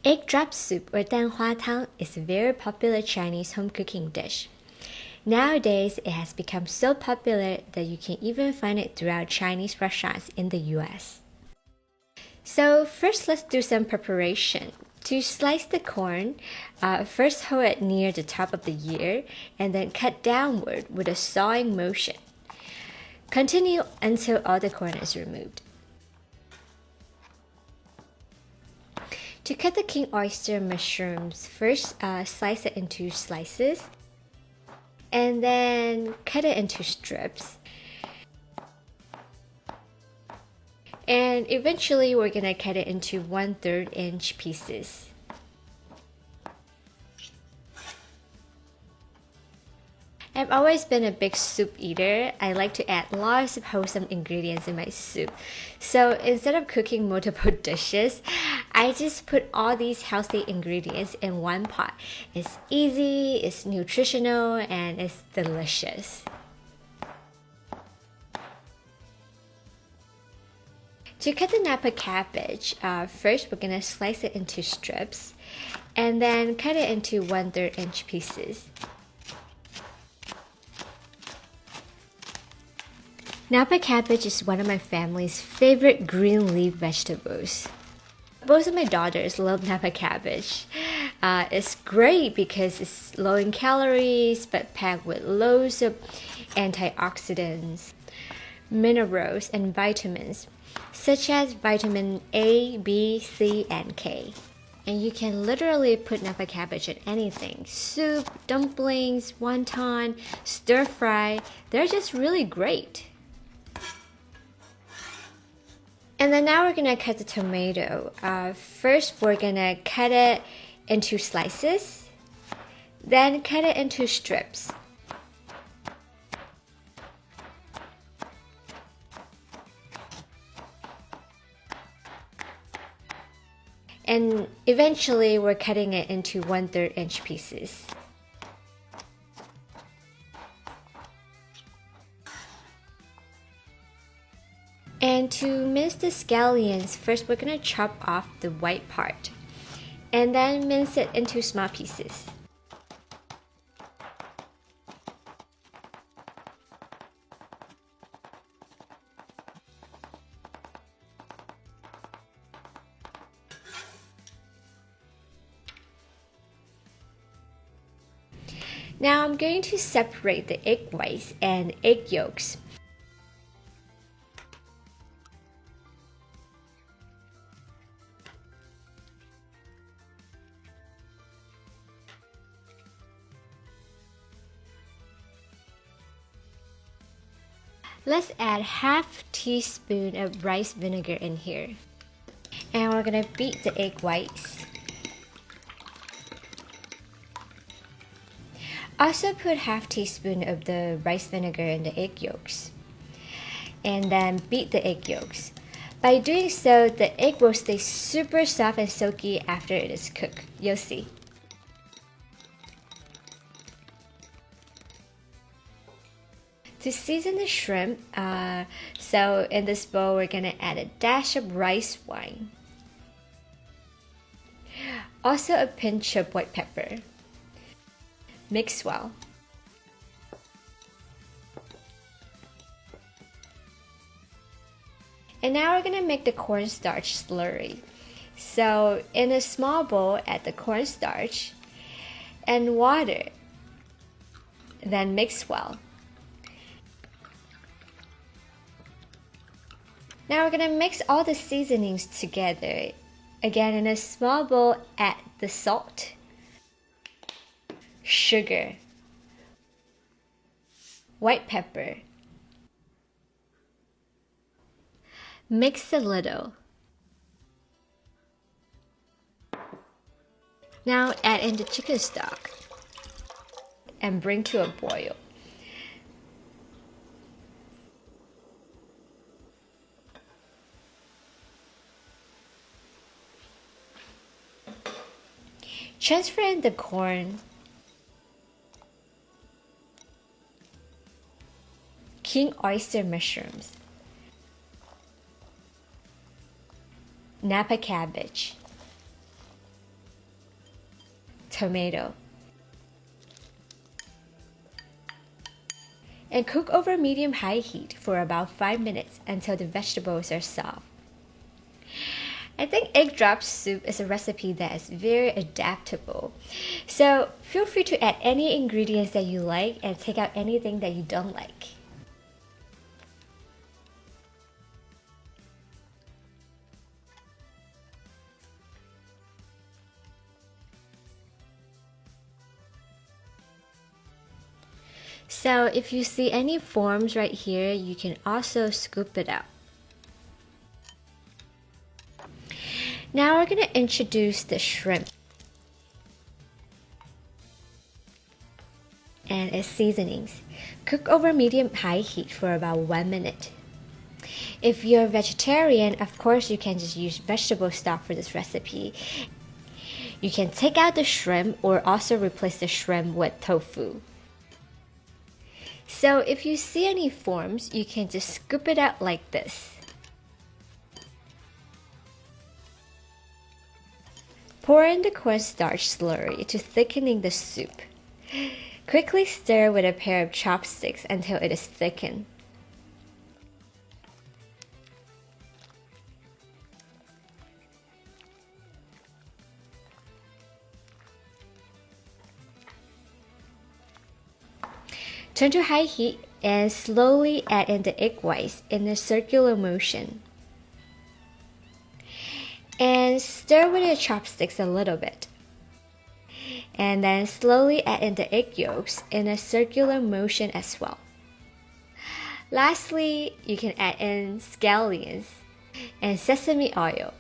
Egg drop soup or 蛋花汤 is a very popular Chinese home cooking dish. Nowadays, it has become so popular that you can even find it throughout Chinese restaurants in the US. So first, let's do some preparation. To slice the corn, first hold it near the top of the ear and then cut downward with a sawing motion. Continue until all the corn is removed. To cut the king oyster mushrooms, first slice it into slices and then cut it into strips. And eventually we're gonna cut it into 1/3 inch pieces. I've always been a big soup eater. I like to add lots of wholesome ingredients in my soup. So instead of cooking multiple dishes, I just put all these healthy ingredients in one pot. It's easy, it's nutritional, and it's delicious. To cut the Napa cabbage, first we're gonna slice it into strips and then cut it into 1/3 inch pieces. Napa cabbage is one of my family's favorite green leaf vegetables. Both of my daughters love Napa cabbage. It's great because it's low in calories but packed with loads of antioxidants, minerals, and vitamins, such as vitamin A, B, C, and K. And you can literally put Napa cabbage in anything. Soup, dumplings, wonton, stir fry. They're just really great. And then now we're gonna cut the tomato. First, we're gonna cut it into slices, then cut it into strips. And eventually, we're cutting it into 1/3 inch pieces. And to mince the scallions, first we're gonna chop off the white part and then mince it into small pieces. Now I'm going to separate the egg whites and egg yolks. Let's add half teaspoon of rice vinegar in here. And we're gonna beat the egg whites. Also put half teaspoon of the rice vinegar in the egg yolks. And then beat the egg yolks. By doing so, the egg will stay super soft and silky after it is cooked. You'll see. To season the shrimp, so in this bowl we're gonna add a dash of rice wine. Also a pinch of white pepper. Mix well. And now we're gonna make the cornstarch slurry. So in a small bowl, add the cornstarch and water. Then mix well. Now we're gonna mix all the seasonings together. Again, in a small bowl, add the salt, sugar, white pepper. Mix a little. Now add in the chicken stock and bring to a boil. Transfer in the corn, king oyster mushrooms, Napa cabbage, tomato. And cook over medium-high heat for about 5 minutes until the vegetables are soft. I think egg drop soup is a recipe that is very adaptable. So feel free to add any ingredients that you like and take out anything that you don't like. So if you see any forms right here, you can also scoop it out. Now we're going to introduce the shrimp and its seasonings. Cook over medium-high heat for about 1 minute. If you're a vegetarian, of course you can just use vegetable stock for this recipe. You can take out the shrimp or also replace the shrimp with tofu. So if you see any forms, you can just scoop it out like this. Pour in the cornstarch slurry to thickening the soup. Quickly stir with a pair of chopsticks until it is thickened. Turn to high heat and slowly add in the egg whites in a circular motion. And stir with your chopsticks a little bit. And then slowly add in the egg yolks in a circular motion as well. Lastly, you can add in scallions and sesame oil.